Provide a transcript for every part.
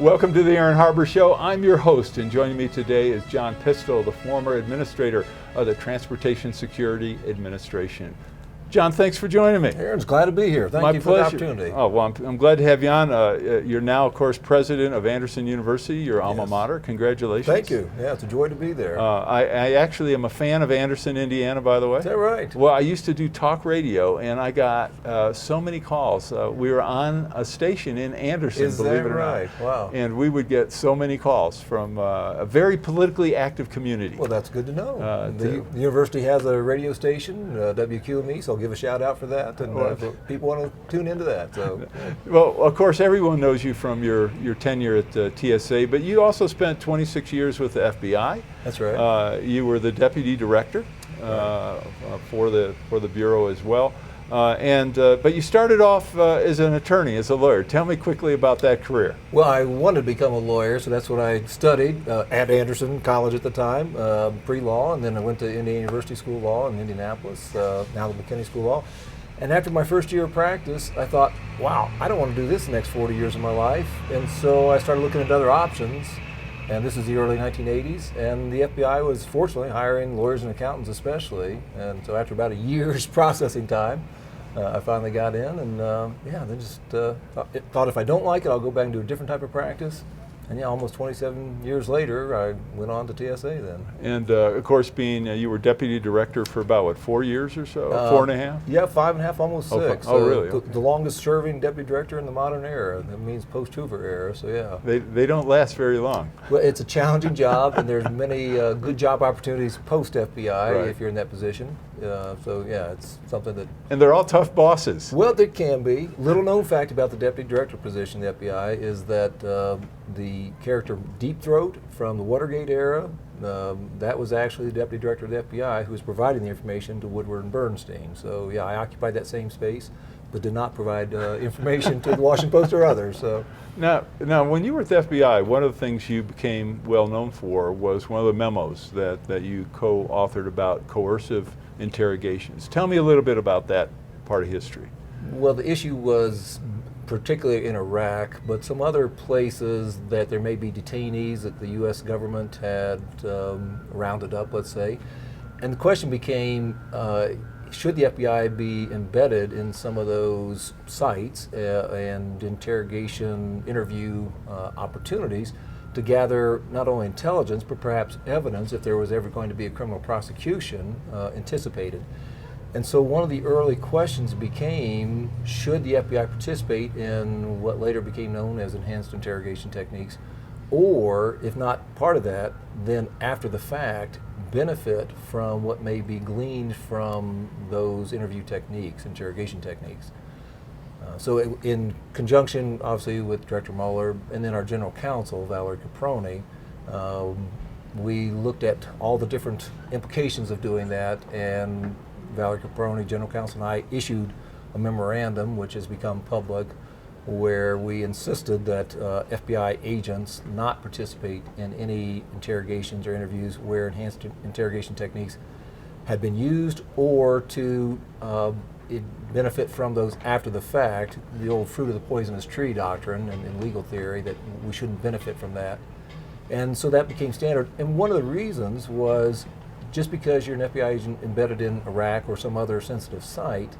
Welcome to the Aaron Harber Show. I'm your host, and joining me today is John Pistole, the former administrator of the Transportation Security Administration. John, thanks for joining me. Aaron's glad to be here. Thank you for the opportunity. Oh, well, I'm glad to have you on. You're now, of course, president of Anderson University, your alma mater. Congratulations. Thank you. Yeah, it's a joy to be there. I actually am a fan of Anderson, Indiana, by the way. Is that right? Well, I used to do talk radio, and I got so many calls. We were on a station in Anderson, believe it or not. Is that right? Wow. And we would get so many calls from a very politically active community. Well, that's good to know. The university has a radio station, WQME, so I'll give a shout out for that, and people want to tune into that. So, well, of course, everyone knows you from your tenure at TSA, but you also spent 26 years with the FBI. That's right. You were the deputy director for the bureau as well, but you started off as an attorney, as a lawyer. Tell me quickly about that career. Well, I wanted to become a lawyer, so that's what I studied at Anderson College at the time, pre-law, and then I went to Indiana University School of Law in Indianapolis, now the McKinney School of Law. And after my first year of practice, I thought, wow, I don't want to do this the next 40 years of my life. And so I started looking at other options, and this is the early 1980s, and the FBI was fortunately hiring lawyers and accountants especially. And so after about a year's processing time, I finally got in, and then just thought if I don't like it, I'll go back and do a different type of practice. And yeah, almost 27 years later, I went on to TSA then. And of course, being you were deputy director for about, what, 4 years or so? 4.5? Yeah, 5.5, almost 6. Oh, really? The longest serving deputy director in the modern era. That means post-Hoover era, so yeah. They don't last very long. Well, it's a challenging job, and there's many good job opportunities post-FBI if you're in that position. So yeah, it's something that... And they're all tough bosses. Well, there can be. Little known fact about the deputy director position in the FBI is that the character Deep Throat from the Watergate era, that was actually the deputy director of the FBI who was providing the information to Woodward and Bernstein. So yeah, I occupied that same space, but did not provide information to the Washington Post or others. So now, when you were at the FBI, one of the things you became well known for was one of the memos that you co-authored about coercive interrogations. Tell me a little bit about that part of history. Well, the issue was particularly in Iraq, but some other places that there may be detainees that the U.S. government had rounded up, let's say. And the question became, should the FBI be embedded in some of those sites and interrogation, interview opportunities to gather not only intelligence, but perhaps evidence if there was ever going to be a criminal prosecution anticipated. And so one of the early questions became, should the FBI participate in what later became known as enhanced interrogation techniques, or if not part of that, then after the fact, benefit from what may be gleaned from those interview techniques, interrogation techniques. So in conjunction, obviously, with Director Mueller and then our General Counsel, Valerie Caproni, we looked at all the different implications of doing that, and Valerie Caproni, General Counsel, and I issued a memorandum, which has become public, where we insisted that FBI agents not participate in any interrogations or interviews where enhanced interrogation techniques had been used, or to benefit from those after the fact, the old fruit of the poisonous tree doctrine and legal theory, that we shouldn't benefit from that. And so that became standard. And one of the reasons was, just because you're an FBI agent embedded in Iraq or some other sensitive site,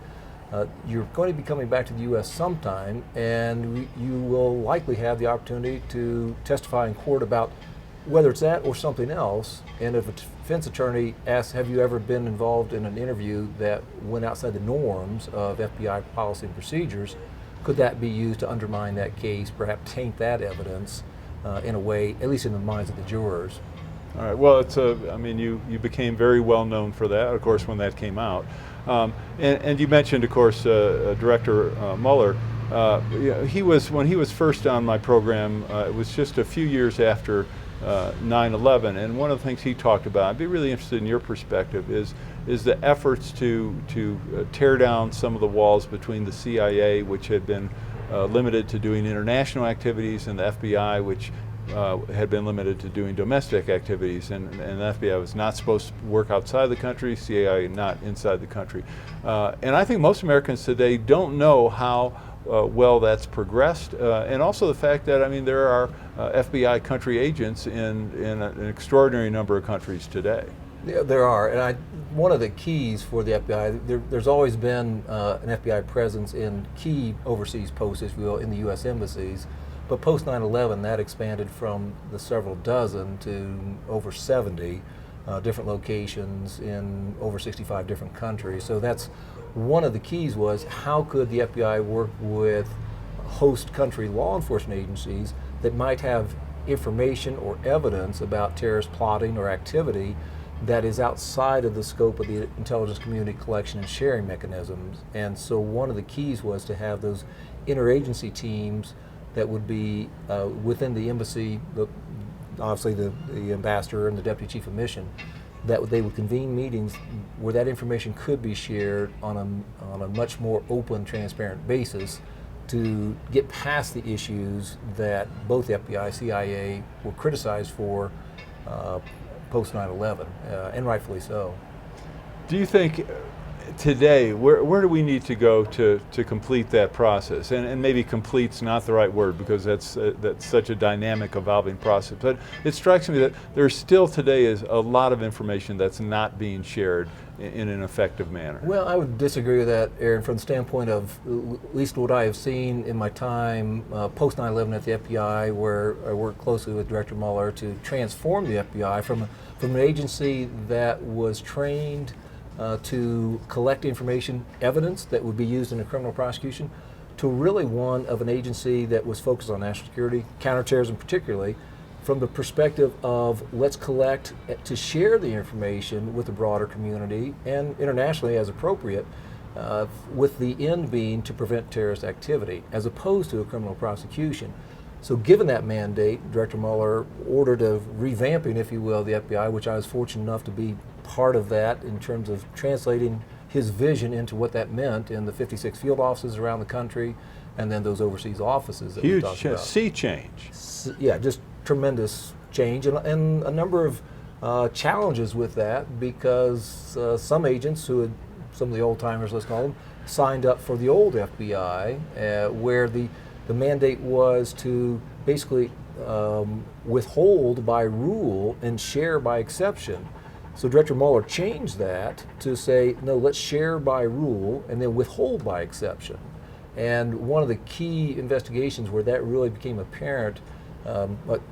you're going to be coming back to the U.S. sometime, and you will likely have the opportunity to testify in court about whether it's that or something else. And if a defense attorney asks, have you ever been involved in an interview that went outside the norms of FBI policy and procedures, could that be used to undermine that case, perhaps taint that evidence in a way, at least in the minds of the jurors? All right. Well, you became very well known for that, of course, when that came out. And you mentioned, of course, Director Mueller. When he was first on my program, it was just a few years after 9/11, and one of the things he talked about, I'd be really interested in your perspective, is the efforts to tear down some of the walls between the CIA, which had been limited to doing international activities, and the FBI, which had been limited to doing domestic activities, and the FBI was not supposed to work outside the country, CIA not inside the country. And I think most Americans today don't know how well that's progressed, and also the fact that, I mean, there are FBI country agents in an extraordinary number of countries today. Yeah, there are, and one of the keys for the FBI, there's always been an FBI presence in key overseas posts, if you will, in the U.S. embassies, but post 9/11 that expanded from the several dozen to over 70 different locations in over 65 different countries. So that's one of the keys, was how could the FBI work with host country law enforcement agencies that might have information or evidence about terrorist plotting or activity that is outside of the scope of the intelligence community collection and sharing mechanisms. And so one of the keys was to have those interagency teams that would be within the embassy, obviously the ambassador and the deputy chief of mission, that they would convene meetings where that information could be shared on a much more open, transparent basis to get past the issues that both the FBI, CIA were criticized for post 9/11, and rightfully so. Do you think today, where do we need to go to complete that process? And maybe complete's not the right word, because that's such a dynamic, evolving process. But it strikes me that there still today is a lot of information that's not being shared in an effective manner. Well, I would disagree with that, Aaron, from the standpoint of at least what I have seen in my time post 9/11 at the FBI, where I worked closely with Director Mueller to transform the FBI from an agency that was trained to collect information, evidence that would be used in a criminal prosecution, to really one of an agency that was focused on national security, counterterrorism particularly, from the perspective of let's collect to share the information with the broader community and internationally as appropriate, with the end being to prevent terrorist activity as opposed to a criminal prosecution. So given that mandate, Director Mueller ordered a revamping, if you will, of the FBI, which I was fortunate enough to be part of that in terms of translating his vision into what that meant in the 56 field offices around the country, and then those overseas offices that we talked about. Sea change. Yeah, just tremendous change, and a number of challenges with that, because some agents who had, some of the old timers, let's call them, signed up for the old FBI, where the mandate was to basically withhold by rule and share by exception. So Director Mueller changed that to say, no, let's share by rule and then withhold by exception. And one of the key investigations where that really became apparent, I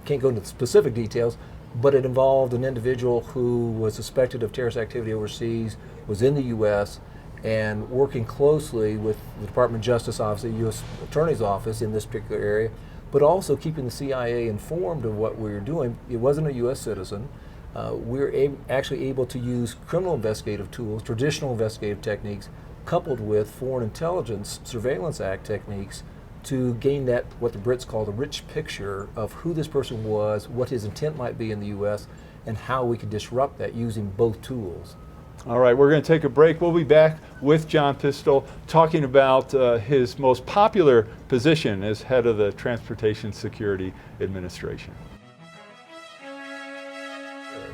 can't go into the specific details, but it involved an individual who was suspected of terrorist activity overseas, was in the U.S., and working closely with the Department of Justice, obviously, U.S. Attorney's Office in this particular area, but also keeping the CIA informed of what we were doing. It wasn't a U.S. citizen. We were actually able to use criminal investigative tools, traditional investigative techniques, coupled with Foreign Intelligence Surveillance Act techniques to gain that, what the Brits call the rich picture of who this person was, what his intent might be in the U.S., and how we could disrupt that using both tools. All right, we're going to take a break. We'll be back with John Pistole talking about his most popular position as head of the Transportation Security Administration.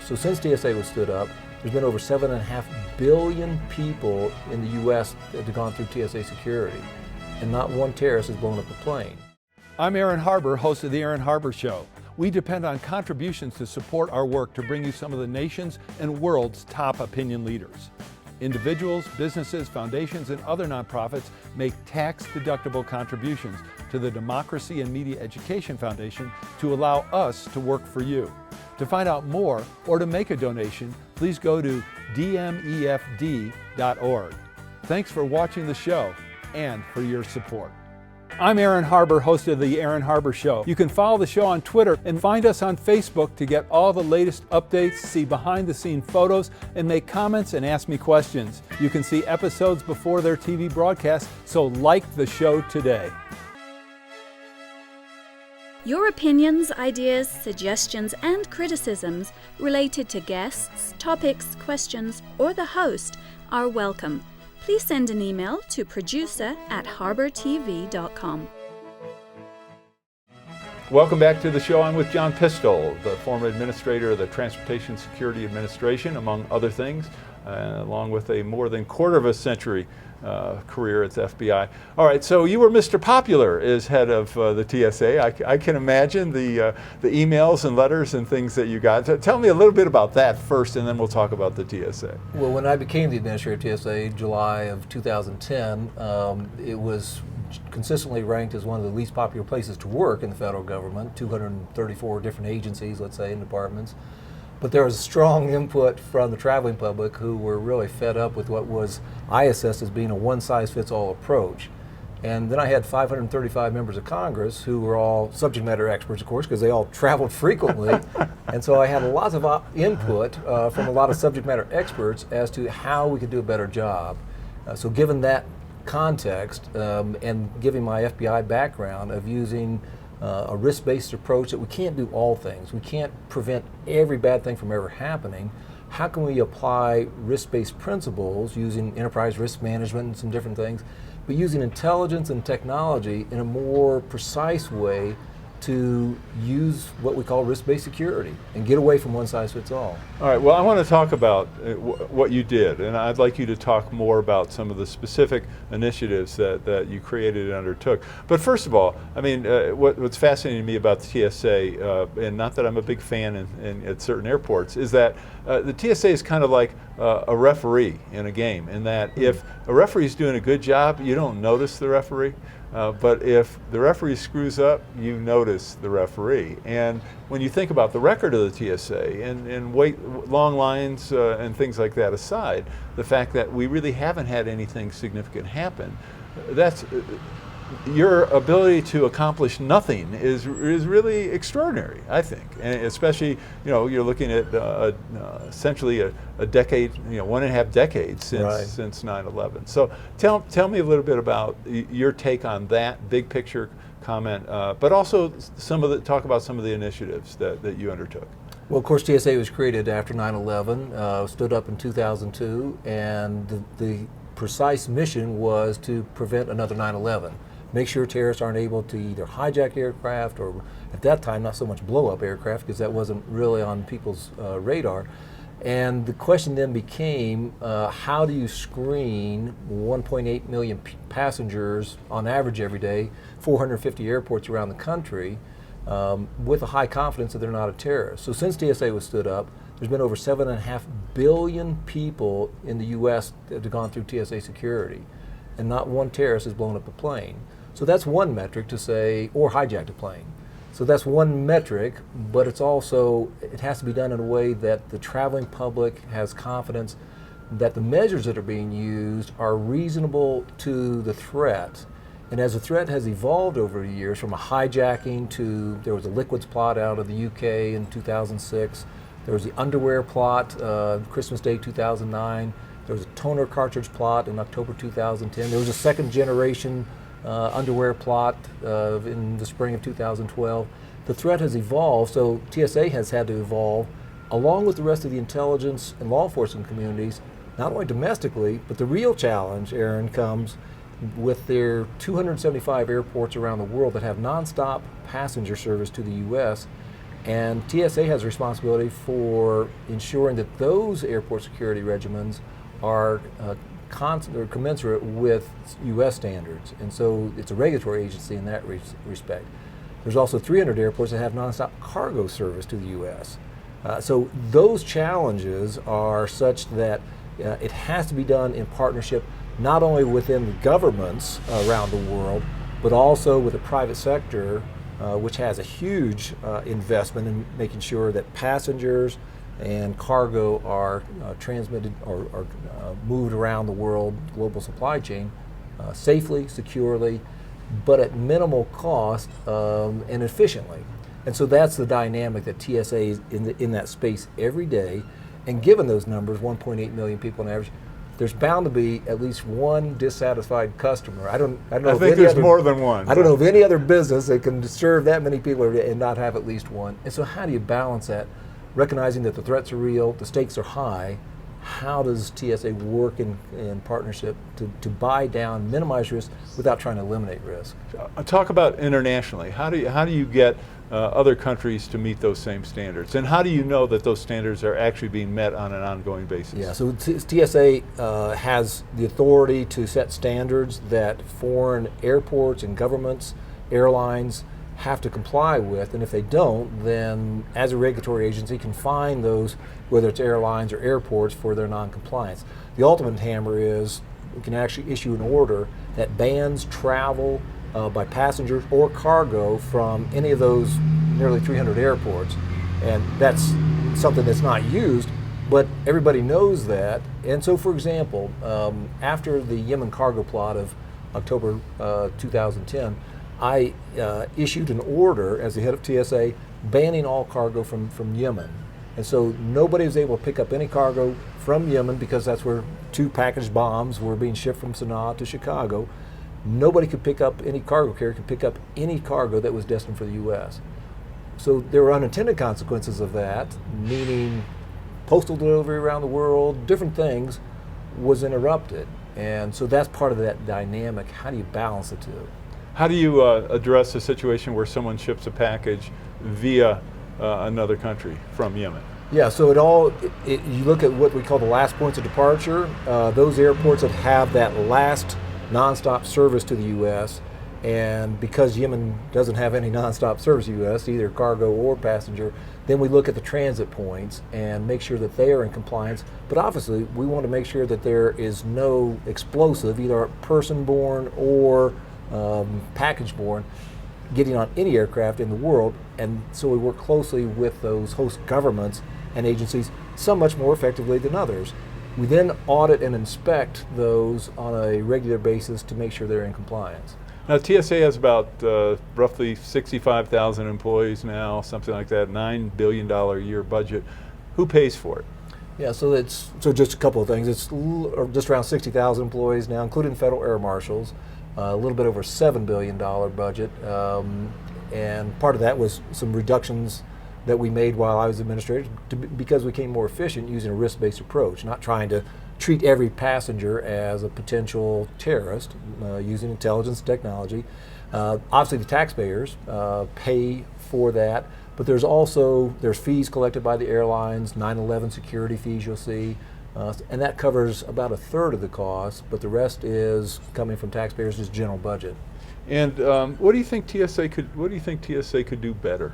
So since TSA was stood up, there's been over 7.5 billion people in the U.S. that have gone through TSA security, and not one terrorist has blown up a plane. I'm Aaron Harber, host of The Aaron Harber Show. We depend on contributions to support our work to bring you some of the nation's and world's top opinion leaders. Individuals, businesses, foundations, and other nonprofits make tax-deductible contributions to the Democracy and Media Education Foundation to allow us to work for you. To find out more or to make a donation, please go to dmefd.org. Thanks for watching the show and for your support. I'm Aaron Harber, host of The Aaron Harber Show. You can follow the show on Twitter and find us on Facebook to get all the latest updates, see behind-the-scene photos, and make comments and ask me questions. You can see episodes before their TV broadcast, so like the show today. Your opinions, ideas, suggestions, and criticisms related to guests, topics, questions, or the host are welcome. Please send an email to producer@harbortv.com. Welcome back to the show. I'm with John Pistole, the former administrator of the Transportation Security Administration, among other things, along with a more than quarter of a century career at the FBI. All right, so you were Mr. Popular as head of the TSA. I can imagine the emails and letters and things that you got. Tell me a little bit about that first, and then we'll talk about the TSA. Well, when I became the administrator of TSA, July of 2010, it was consistently ranked as one of the least popular places to work in the federal government, 234 different agencies, let's say, and departments. But there was strong input from the traveling public who were really fed up with what I assessed as being a one-size-fits-all approach. And then I had 535 members of Congress who were all subject matter experts, of course, because they all traveled frequently. And so I had lots of input from a lot of subject matter experts as to how we could do a better job. So given that context and giving my FBI background of using a risk-based approach that we can't do all things. We can't prevent every bad thing from ever happening. How can we apply risk-based principles using enterprise risk management and some different things, but using intelligence and technology in a more precise way to use what we call risk-based security and get away from one-size-fits-all. All right, well, I want to talk about what you did, and I'd like you to talk more about some of the specific initiatives that you created and undertook. But first of all, I mean, what's fascinating to me about the TSA, and not that I'm a big fan at certain airports, is that the TSA is kind of like a referee in a game, in that if a referee is doing a good job, you don't notice the referee. But if the referee screws up, you notice the referee. And when you think about the record of the TSA and long lines and things like that aside, the fact that we really haven't had anything significant happen, that's your ability to accomplish nothing is really extraordinary, I think. And especially, you're looking at essentially a decade, 1.5 decades since 9/11. So tell me a little bit about your take on that big picture comment, but also talk about some of the initiatives that you undertook. Well, of course, TSA was created after 9/11, stood up in 2002, and the precise mission was to prevent another 9/11. Make sure terrorists aren't able to either hijack aircraft or, at that time, not so much blow up aircraft, because that wasn't really on people's radar. And the question then became, how do you screen 1.8 million passengers on average every day, 450 airports around the country, with a high confidence that they're not a terrorist? So since TSA was stood up, there's been over 7.5 billion people in the U.S. that have gone through TSA security, and not one terrorist has blown up a plane. So that's one metric to say, or hijacked a plane. So that's one metric, but it has to be done in a way that the traveling public has confidence that the measures that are being used are reasonable to the threat. And as the threat has evolved over the years, from a hijacking to, there was a liquids plot out of the UK in 2006, there was the underwear plot, Christmas Day 2009, there was a toner cartridge plot in October 2010, there was a second generation underwear plot in the spring of 2012. The threat has evolved, so TSA has had to evolve along with the rest of the intelligence and law enforcement communities, not only domestically, but the real challenge, Aaron, comes with their 275 airports around the world that have nonstop passenger service to the U.S., and TSA has a responsibility for ensuring that those airport security regimens are commensurate with U.S. standards, and so it's a regulatory agency in that respect. There's also 300 airports that have nonstop cargo service to the U.S. So those challenges are such that it has to be done in partnership not only within the governments around the world, but also with the private sector, which has a huge investment in making sure that passengers and cargo are transmitted or moved around the world, global supply chain, safely, securely, but at minimal cost and efficiently. And so that's the dynamic that TSA is in that space every day. And given those numbers, 1.8 million people on average, there's bound to be at least one dissatisfied customer. I don't know. I think there's more than one. I don't know of any other business that can serve that many people and not have at least one. And so how do you balance that? Recognizing that the threats are real, the stakes are high, how does TSA work in partnership to buy down, minimize risk without trying to eliminate risk? Talk about internationally. How do you get other countries to meet those same standards? And how do you know that those standards are actually being met on an ongoing basis? Yeah, so TSA has the authority to set standards that foreign airports and governments, airlines have to comply with, and if they don't, then as a regulatory agency can fine those, whether it's airlines or airports, for their non-compliance. The ultimate hammer is we can actually issue an order that bans travel by passengers or cargo from any of those nearly 300 airports. And that's something that's not used, but everybody knows that. And so, for example, after the Yemen cargo plot of October 2010, I issued an order as the head of TSA banning all cargo from Yemen. And so nobody was able to pick up any cargo from Yemen because that's where 2 packaged bombs were being shipped from Sana'a to Chicago. Nobody could pick up, any cargo carrier could pick up any cargo that was destined for the U.S. So there were unintended consequences of that, meaning postal delivery around the world, different things, was interrupted. And so that's part of that dynamic. How do you balance the two? How do you address a situation where someone ships a package via another country from Yemen? Yeah, so you look at what we call the last points of departure, those airports that have that last nonstop service to the U.S., and because Yemen doesn't have any nonstop service to the U.S., either cargo or passenger, then we look at the transit points and make sure that they are in compliance. But obviously, we want to make sure that there is no explosive, either person-borne or package-borne, getting on any aircraft in the world. And so we work closely with those host governments and agencies, some much more effectively than others. We then audit and inspect those on a regular basis to make sure they're in compliance. Now, TSA has about roughly 65,000 employees now, something like that, $9 billion a year budget. Who pays for it? Yeah, so just a couple of things. It's just around 60,000 employees now, including federal air marshals, a little bit over $7 billion budget. And part of that was some reductions that we made while I was administrator because we became more efficient using a risk-based approach, not trying to treat every passenger as a potential terrorist, using intelligence technology. Obviously the taxpayers pay for that, but there's fees collected by the airlines, 9/11 security fees you'll see, and that covers about 1/3 of the cost, but the rest is coming from taxpayers' just general budget. And what do you think TSA could do better?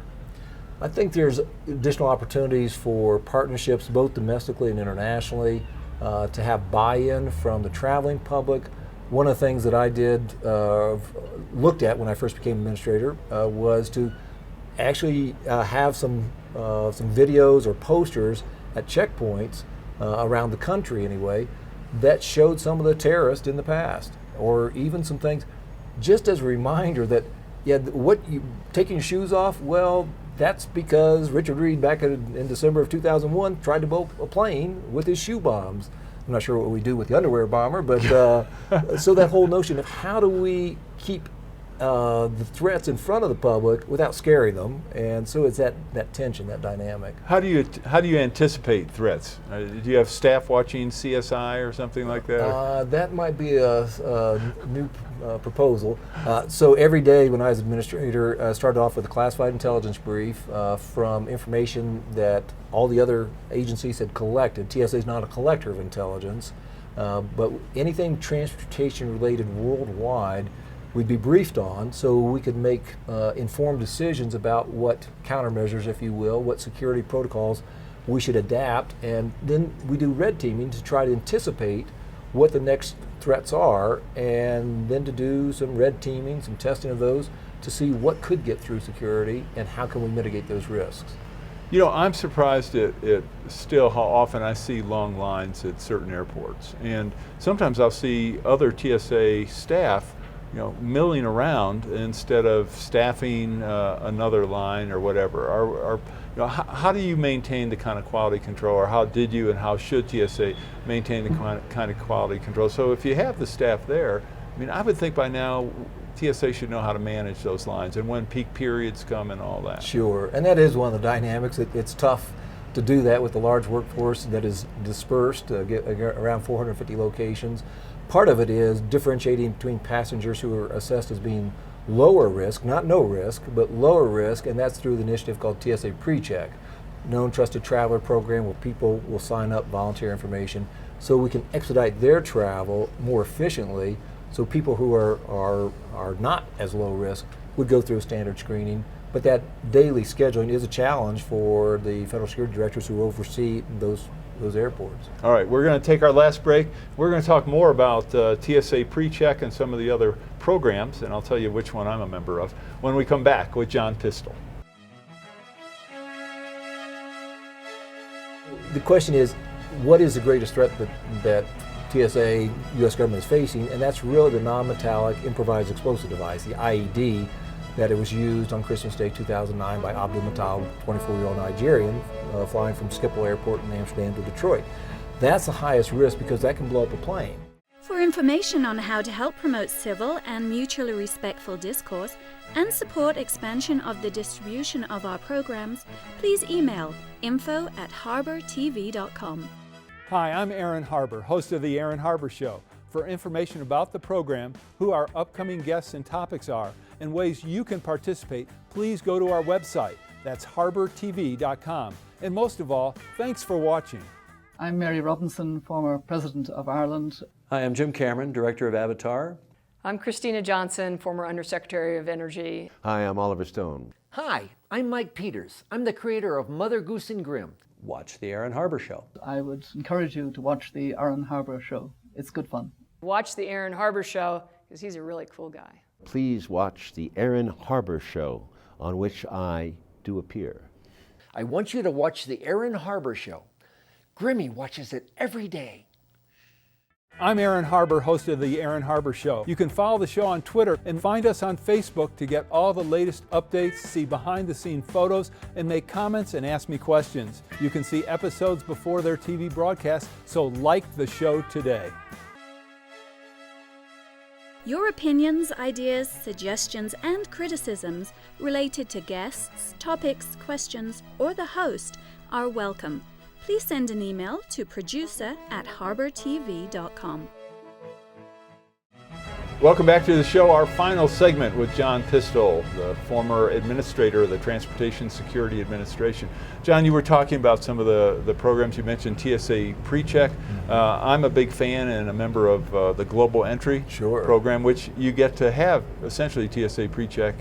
I think there's additional opportunities for partnerships both domestically and internationally, to have buy-in from the traveling public. One of the things that I looked at when I first became administrator was to actually have some videos or posters at checkpoints around the country anyway that showed some of the terrorists in the past, or even some things just as a reminder that, taking your shoes off, well, that's because Richard Reed back in December of 2001 tried to blow a plane with his shoe bombs. I'm not sure what we do with the underwear bomber, but so that whole notion of how do we keep the threats in front of the public without scaring them, and so it's that tension, that dynamic. How do you anticipate threats? Do you have staff watching CSI or something like that? That might be a new proposal. So every day when I was administrator, I started off with a classified intelligence brief from information that all the other agencies had collected. TSA is not a collector of intelligence, but anything transportation related worldwide we'd be briefed on, so we could make informed decisions about what countermeasures, if you will, what security protocols we should adapt, and then we do red teaming to try to anticipate what the next threats are, and then to do some red teaming, some testing of those to see what could get through security and how can we mitigate those risks. You know, I'm surprised at still how often I see long lines at certain airports, and sometimes I'll see other TSA staff milling around instead of staffing another line or whatever. How do you maintain the kind of quality control, or how did you and how should TSA maintain the kind of quality control? So if you have the staff there, I would think by now TSA should know how to manage those lines and when peak periods come and all that. Sure, and that is one of the dynamics. It's tough to do that with the large workforce that is dispersed, around 450 locations. Part of it is differentiating between passengers who are assessed as being lower risk, not no risk, but lower risk, and that's through the initiative called TSA PreCheck, known trusted traveler program where people will sign up, volunteer information, so we can expedite their travel more efficiently, so people who are not as low risk would go through a standard screening. But that daily scheduling is a challenge for the federal security directors who oversee those airports. All right, we're going to take our last break. We're going to talk more about TSA PreCheck and some of the other programs, and I'll tell you which one I'm a member of when we come back with John Pistole. The question is, what is the greatest threat that TSA, U.S. government is facing? And that's really the non-metallic improvised explosive device, the IED, that it was used on Christmas Day 2009 by Abdul Matal, 24-year-old Nigerian, flying from Schiphol Airport in Amsterdam to Detroit. That's the highest risk because that can blow up a plane. For information on how to help promote civil and mutually respectful discourse and support expansion of the distribution of our programs, please email info@harbertv.com. Hi, I'm Aaron Harber, host of the Aaron Harber Show. For information about the program, who our upcoming guests and topics are, and ways you can participate, please go to our website. That's harbertv.com. And most of all, thanks for watching. I'm Mary Robinson, former President of Ireland. Hi, I'm Jim Cameron, Director of Avatar. I'm Christina Johnson, former Undersecretary of Energy. Hi, I'm Oliver Stone. Hi, I'm Mike Peters. I'm the creator of Mother Goose and Grimm. Watch the Aaron Harber Show. I would encourage you to watch the Aaron Harber Show. It's good fun. Watch the Aaron Harber Show because he's a really cool guy. Please watch the Aaron Harber Show, on which I do appear. I want you to watch the Aaron Harber Show. Grimmy watches it every day. I'm Aaron Harber, host of the Aaron Harber Show. You can follow the show on Twitter and find us on Facebook to get all the latest updates, see behind-the-scene photos, and make comments and ask me questions. You can see episodes before their TV broadcast, so like the show today. Your opinions, ideas, suggestions, and criticisms related to guests, topics, questions, or the host are welcome. Please send an email to producer@harbertv.com. Welcome back to the show, our final segment with John Pistole, the former administrator of the Transportation Security Administration. John, you were talking about some of the programs. You mentioned TSA PreCheck. I'm a big fan and a member of the Global Entry program, which you get to have essentially TSA PreCheck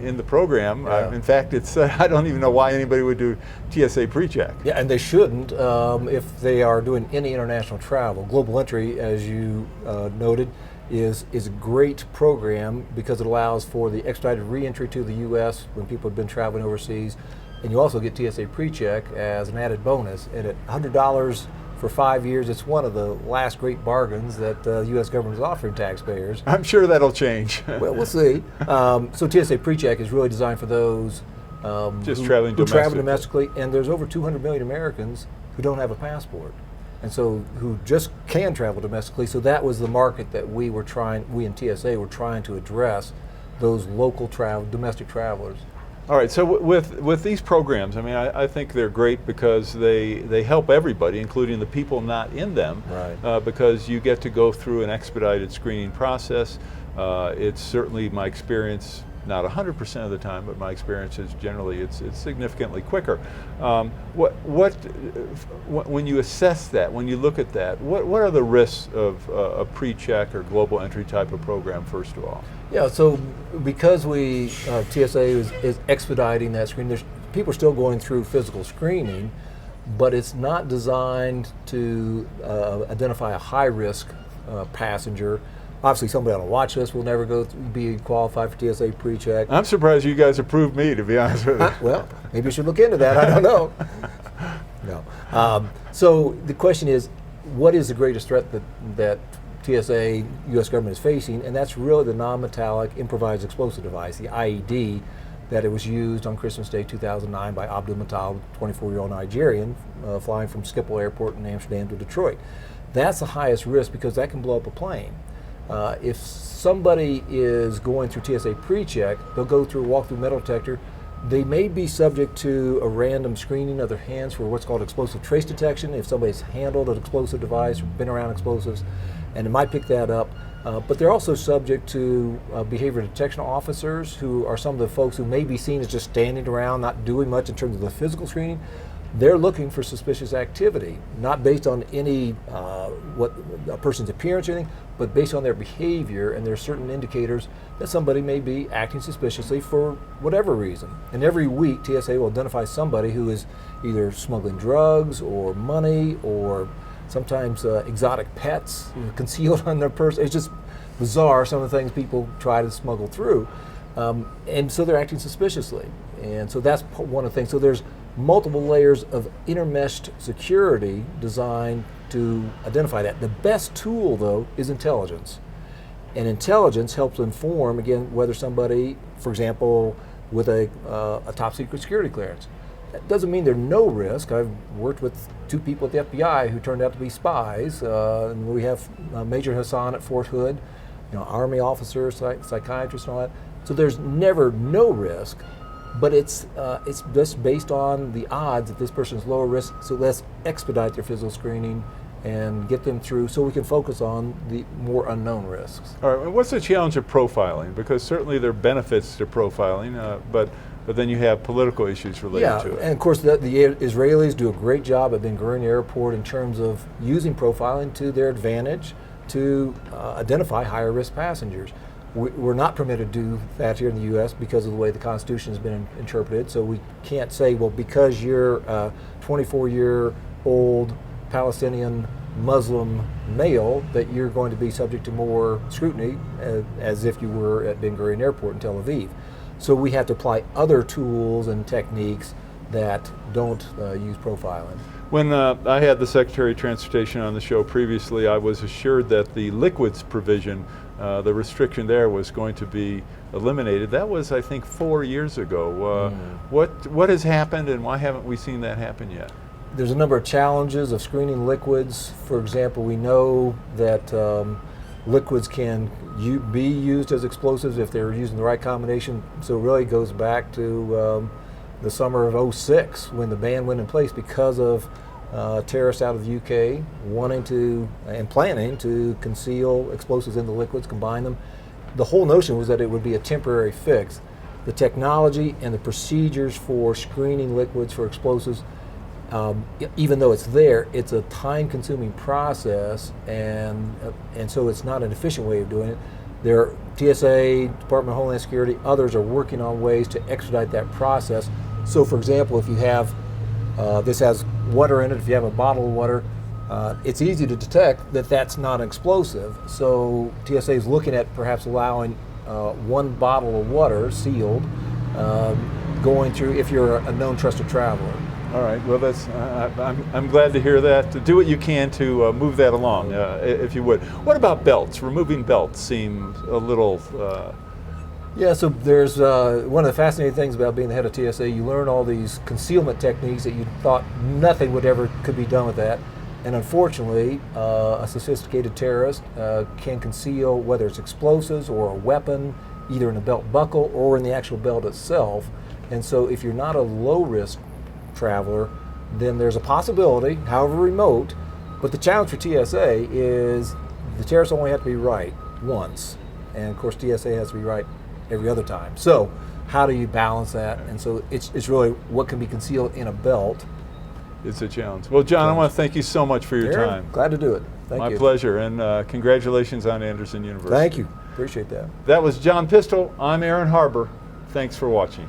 in the program. Yeah. In fact, it's I don't even know why anybody would do TSA PreCheck. Yeah, and they shouldn't if they are doing any international travel. Global Entry, as you noted, is a great program because it allows for the expedited re-entry to the U.S. when people have been traveling overseas. And you also get TSA PreCheck as an added bonus. And at $100 for 5 years, it's one of the last great bargains that the U.S. government is offering taxpayers. I'm sure that'll change. Well, we'll see. So TSA PreCheck is really designed for those Just who traveling travel domestically, and there's over 200 million Americans who don't have a passport, and so who just can travel domestically. So that was the market that we in TSA were trying to address, those local domestic travelers. All right, so with these programs, I mean, I think they're great because they help everybody, including the people not in them, Right. because you get to go through an expedited screening process. It's certainly my experience, not 100% of the time, but my experience is generally it's significantly quicker. When you assess that, when you look at that, what are the risks of a PreCheck or global entry type of program, first of all? Yeah, so because TSA is expediting that screening, people are still going through physical screening, but it's not designed to identify a high-risk passenger. Obviously, somebody on a watch list will never be qualified for TSA PreCheck. I'm surprised you guys approved me, to be honest with you. Well, maybe you should look into that. I don't know. No. So the question is, what is the greatest threat that TSA, U.S. government is facing? And that's really the non-metallic improvised explosive device, the IED, that it was used on Christmas Day 2009 by Abdul Matal, 24-year-old Nigerian, flying from Schiphol Airport in Amsterdam to Detroit. That's the highest risk because that can blow up a plane. If somebody is going through TSA PreCheck, they'll go through a walk-through metal detector. They may be subject to a random screening of their hands for what's called explosive trace detection, if somebody's handled an explosive device or been around explosives. and it might pick that up. But they're also subject to behavior detection officers, who are some of the folks who may be seen as just standing around, not doing much in terms of the physical screening. They're looking for suspicious activity, not based on any what a person's appearance or anything, but based on their behavior, and there are certain indicators that somebody may be acting suspiciously for whatever reason. And every week, TSA will identify somebody who is either smuggling drugs or money or sometimes exotic pets concealed on their person. It's just bizarre, some of the things people try to smuggle through. And so they're acting suspiciously. And so that's one of the things. So there's multiple layers of intermeshed security designed to identify that. The best tool, though, is intelligence. And intelligence helps inform, again, whether somebody, for example, with a top secret security clearance. That doesn't mean there's no risk. I've worked with 2 people at the FBI who turned out to be spies. And we have Major Hassan at Fort Hood, Army officers, psychiatrists, and all that. So there's never no risk, but it's just based on the odds that this person's lower risk. So let's expedite their physical screening and get them through so we can focus on the more unknown risks. All right, and what's the challenge of profiling? Because certainly there are benefits to profiling, but then you have political issues related to it. And of course the Israelis do a great job at Ben Gurion Airport in terms of using profiling to their advantage to identify higher risk passengers. We're not permitted to do that here in the U.S. because of the way the Constitution has been interpreted. So we can't say, well, because you're a 24-year-old Palestinian Muslim male, that you're going to be subject to more scrutiny as if you were at Ben Gurion Airport in Tel Aviv. So we have to apply other tools and techniques that don't use profiling. When I had the Secretary of Transportation on the show previously, I was assured that the liquids provision, the restriction there, was going to be eliminated. That was, I think, 4 years ago. What has happened, and why haven't we seen that happen yet? There's a number of challenges of screening liquids. For example, we know that liquids can be used as explosives if they're using the right combination. So it really goes back to the summer of '06 when the ban went in place because of terrorists out of the UK wanting to and planning to conceal explosives in the liquids, combine them. The whole notion was that it would be a temporary fix. The technology and the procedures for screening liquids for explosives, even though it's there, it's a time-consuming process, and so it's not an efficient way of doing it. There, TSA, Department of Homeland Security, others are working on ways to expedite that process. So, for example, if you have this has water in it, if you have a bottle of water, it's easy to detect that that's not explosive. So TSA is looking at perhaps allowing 1 bottle of water sealed going through if you're a known trusted traveler. All right. Well, that's. I'm glad to hear that. Do what you can to move that along, if you would. What about belts? Removing belts seems a little. Yeah. So there's one of the fascinating things about being the head of TSA. You learn all these concealment techniques that you thought nothing could be done with that, and unfortunately, a sophisticated terrorist can conceal whether it's explosives or a weapon, either in a belt buckle or in the actual belt itself. And so, if you're not a low risk traveler, then there's a possibility, however remote, but the challenge for TSA is the terrorists only have to be right once, and of course TSA has to be right every other time. So how do you balance that? And so it's really what can be concealed in a belt. It's a challenge. Well, John, I want to thank you so much for your time. Glad to do it. Thank you. My pleasure, and congratulations on Anderson University. Thank you. Appreciate that. That was John Pistole. I'm Aaron Harber. Thanks for watching.